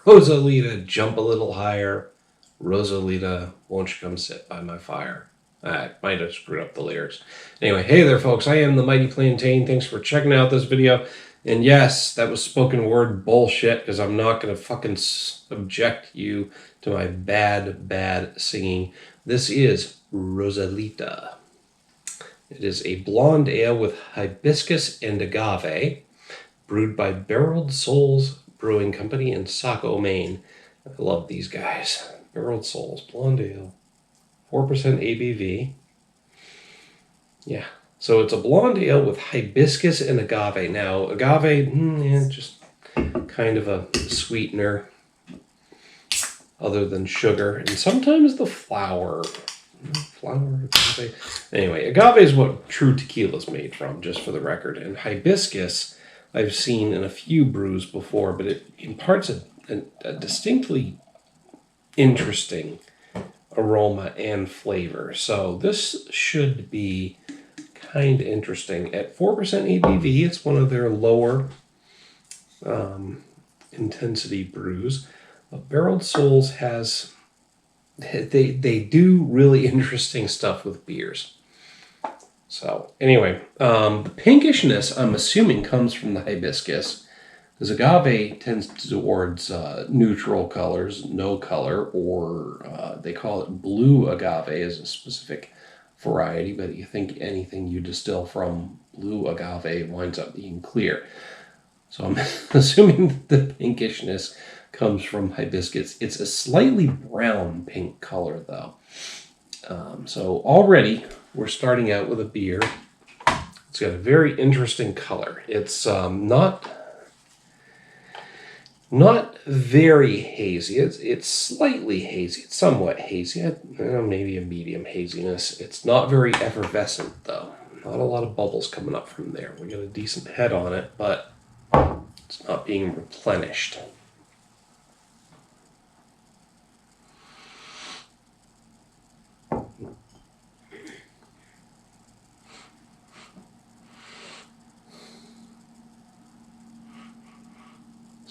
Rosalita, jump a little higher. Rosalita, won't you come sit by my fire? I might have screwed up the lyrics. Anyway, hey there, folks. I am the Mighty Plantain. Thanks for checking out this video. And yes, that was spoken word bullshit, because I'm not going to fucking subject you to my bad singing. This is Rosalita. It is a blonde ale with hibiscus and agave, brewed by Barreled Souls Brewing Company in Saco, Maine. I love these guys. Barreled Souls, blonde ale, 4% ABV. Yeah, so it's a blonde ale with hibiscus and agave. Now, agave, just kind of a sweetener other than sugar. And sometimes the flower, agave. Anyway, agave is what true tequila is made from, just for the record. And hibiscus, I've seen in a few brews before, but it imparts a distinctly interesting aroma and flavor. So this should be kind of interesting. At 4% ABV, it's one of their lower intensity brews. But Barreled Souls has, they do really interesting stuff with beers. So anyway, the pinkishness, I'm assuming, comes from the hibiscus, because agave tends towards neutral colors, no color, or they call it blue agave as a specific variety, but you think anything you distill from blue agave winds up being clear. So I'm assuming the pinkishness comes from hibiscus. It's a slightly brown pink color, though. So already we're starting out with a beer. It's got a very interesting color. It's not very hazy. It's slightly hazy. It's somewhat hazy. Maybe a medium haziness. It's not very effervescent, though. Not a lot of bubbles coming up from there. We got a decent head on it, but it's not being replenished.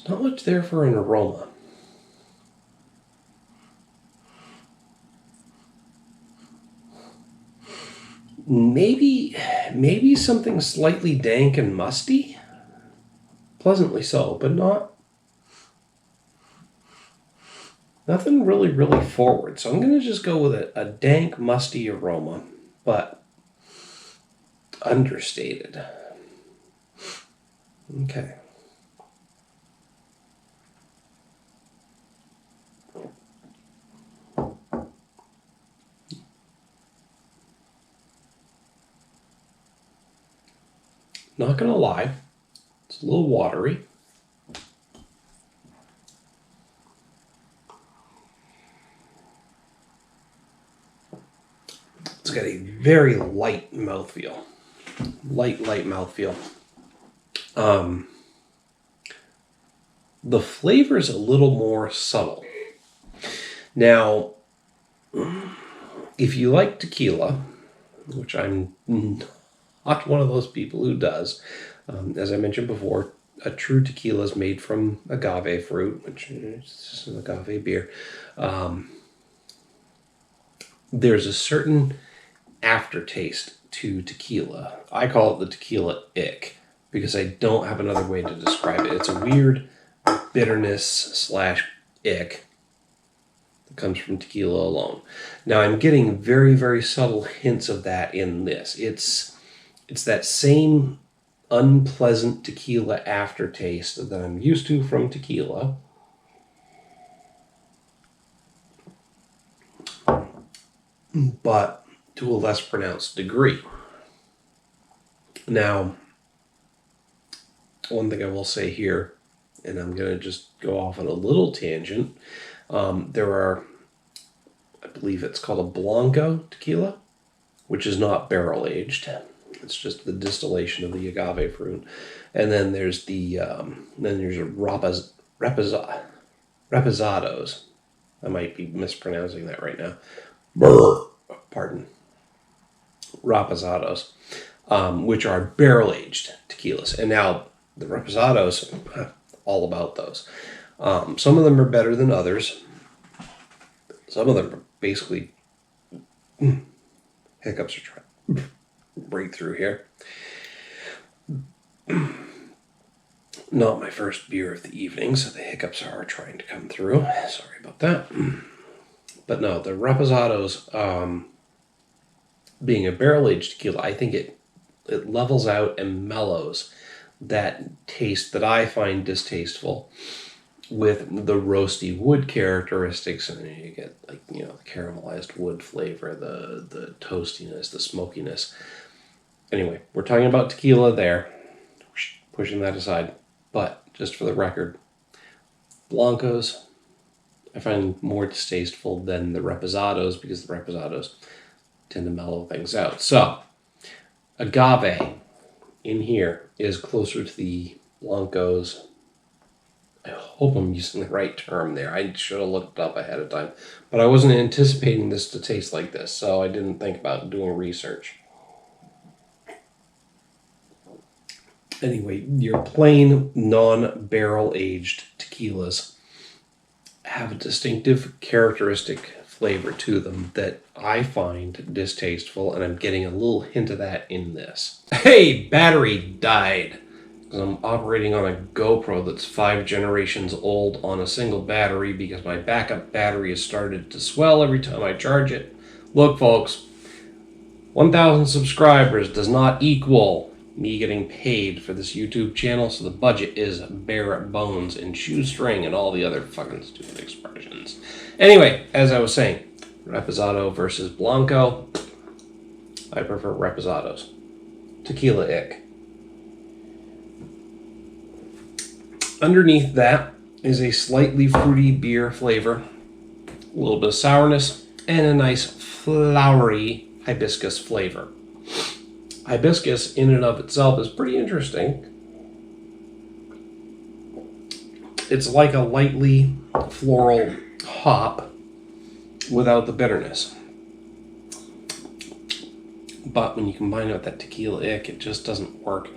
Not much there for an aroma. Maybe something slightly dank and musty. Pleasantly so, but nothing really forward. So I'm going to just go with a dank, musty aroma, but understated. Okay. Not gonna lie, it's a little watery. It's got a very light mouthfeel. Light mouthfeel. The flavor's a little more subtle. Now, if you like tequila, which I'm not one of those people who does. As I mentioned before, a true tequila is made from agave fruit, which is an agave beer. There's a certain aftertaste to tequila. I call it the tequila ick, because I don't have another way to describe it. It's a weird bitterness / ick that comes from tequila alone. Now, I'm getting very subtle hints of that in this. It's that same unpleasant tequila aftertaste that I'm used to from tequila. But to a less pronounced degree. Now, one thing I will say here, and I'm going to just go off on a little tangent. There are, I believe it's called a Blanco tequila, which is not barrel aged. It's just the distillation of the agave fruit. And then there's reposados. I might be mispronouncing that right now. Pardon. Reposados, which are barrel aged tequilas. And now the reposados, all about those. Some of them are better than others. Some of them are basically hiccups are trying to break through here. Not my first beer of the evening, so the hiccups are trying to come through. Sorry about that. But no, the Reposados, being a barrel-aged tequila, I think it levels out and mellows that taste that I find distasteful with the roasty wood characteristics. And you get, like, the caramelized wood flavor, the toastiness, the smokiness. Anyway, we're talking about tequila there. Pushing that aside. But, just for the record, Blancos I find more distasteful than the Reposados because the Reposados tend to mellow things out. So, agave in here is closer to the Blancos. I hope I'm using the right term there. I should have looked it up ahead of time. But I wasn't anticipating this to taste like this, so I didn't think about doing research. Anyway, your plain non-barrel aged tequilas have a distinctive characteristic flavor to them that I find distasteful, and I'm getting a little hint of that in this. Hey, battery died. Because I'm operating on a GoPro that's 5 generations old on a single battery because my backup battery has started to swell every time I charge it. Look, folks, 1,000 subscribers does not equal me getting paid for this YouTube channel, so the budget is bare bones and shoestring and all the other fucking stupid expressions. Anyway, as I was saying, Reposado versus Blanco. I prefer Reposados. Tequila ick. Underneath that is a slightly fruity beer flavor, a little bit of sourness, and a nice flowery hibiscus flavor. Hibiscus in and of itself is pretty interesting. It's like a lightly floral hop without the bitterness. But when you combine it with that tequila ick, it just doesn't work.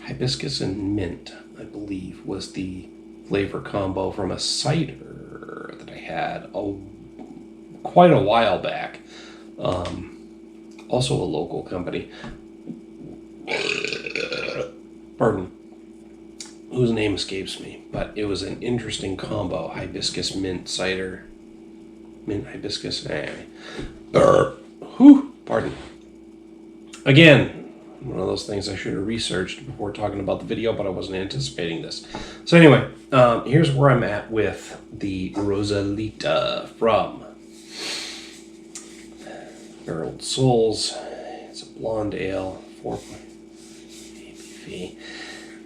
Hibiscus and mint, I believe, was the flavor combo from a cider that I had quite a while back. Also a local company. Pardon. Whose name escapes me. But it was an interesting combo. Hibiscus, mint, cider. Mint, hibiscus. Pardon. Again, one of those things I should have researched before talking about the video, but I wasn't anticipating this. So anyway, here's where I'm at with the Rosalita from Barreled Souls. It's a blonde ale, 4 ABV,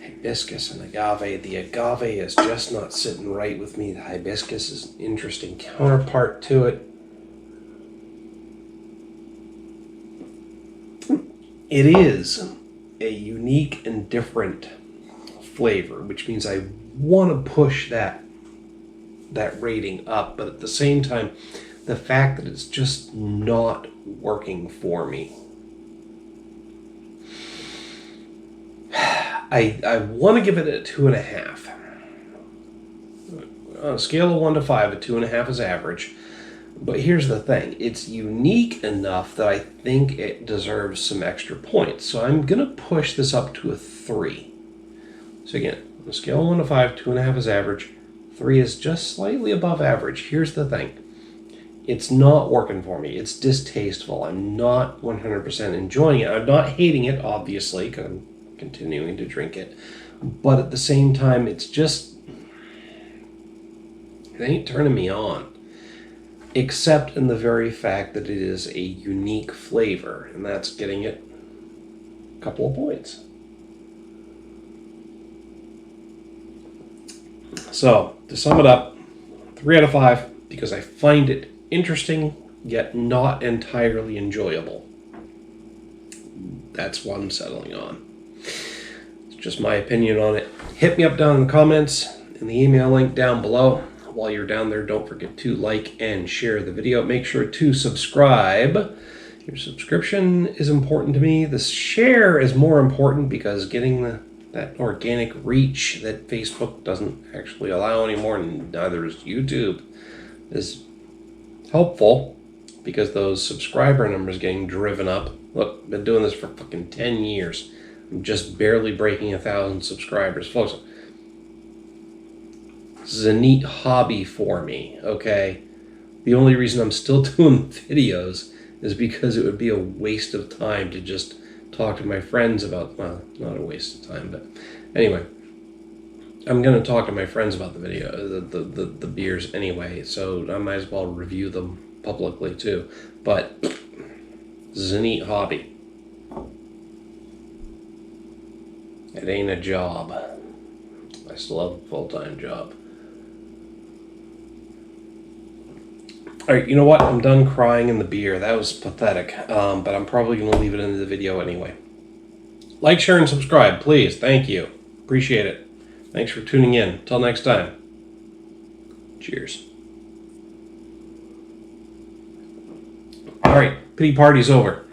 hibiscus and agave. The agave is just not sitting right with me. The hibiscus is an interesting counterpart to it. It is a unique and different flavor, which means I want to push that rating up, but at the same time, the fact that it's just not working for me. I want to give it a 2.5. On a scale of 1 to 5, a 2.5 is average. But here's the thing. It's unique enough that I think it deserves some extra points. So I'm going to push this up to a 3. So again, on a scale of 1 to 5, 2.5 is average. 3 is just slightly above average. Here's the thing. It's not working for me. It's distasteful. I'm not 100% enjoying it. I'm not hating it, obviously, because I'm continuing to drink it. But at the same time, it's just... it ain't turning me on. Except in the very fact that it is a unique flavor. And that's getting it a couple of points. So, to sum it up, 3 out of 5, because I find it interesting, yet not entirely enjoyable. That's what I'm settling on. It's just my opinion on it. Hit me up down in the comments and the email link down below. While you're down there, don't forget to like and share the video. Make sure to subscribe Your subscription is important to me. The share is more important because getting that organic reach that Facebook doesn't actually allow anymore, and neither is YouTube, is helpful because those subscriber numbers getting driven up. Look, I've been doing this for fucking 10 years. I'm just barely breaking 1,000 subscribers. Folks, this is a neat hobby for me, okay? The only reason I'm still doing videos is because it would be a waste of time to just talk to my friends about, well, not a waste of time, but anyway, I'm going to talk to my friends about the video, the beers anyway, so I might as well review them publicly too. But this is a neat hobby. It ain't a job. I still have a full-time job. All right, you know what? I'm done crying in the beer. That was pathetic, but I'm probably going to leave it into the video anyway. Like, share, and subscribe, please. Thank you. Appreciate it. Thanks for tuning in. Till next time. Cheers. All right, pity party's over.